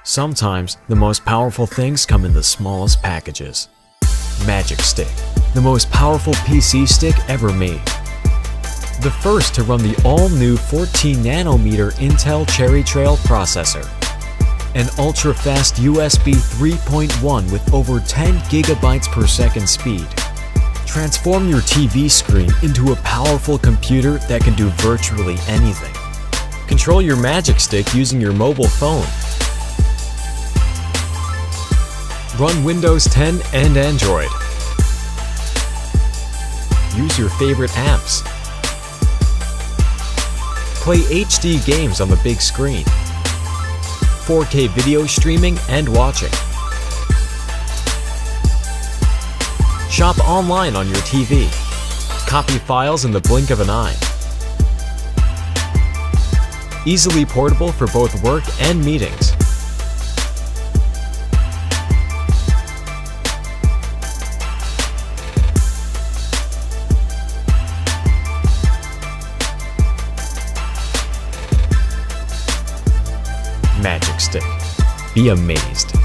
Sometimes, the most powerful things come in the smallest packages. Magicstick, the most powerful PC stick ever made. The first to run the all-new 14nm Intel Cherry Trail processor. An ultra-fast USB 3.1 with over 10 GB per second speed. Transform your TV screen into a powerful computer that can do virtually anything. Control your Magicstick using your mobile phone. Run Windows 10 and Android. Use your favorite apps. Play HD games on the big screen. 4K video streaming and watching. Shop online on your TV. Copy files in the blink of an eye. Easily portable for both work and meetings. Magicstick. Be amazed.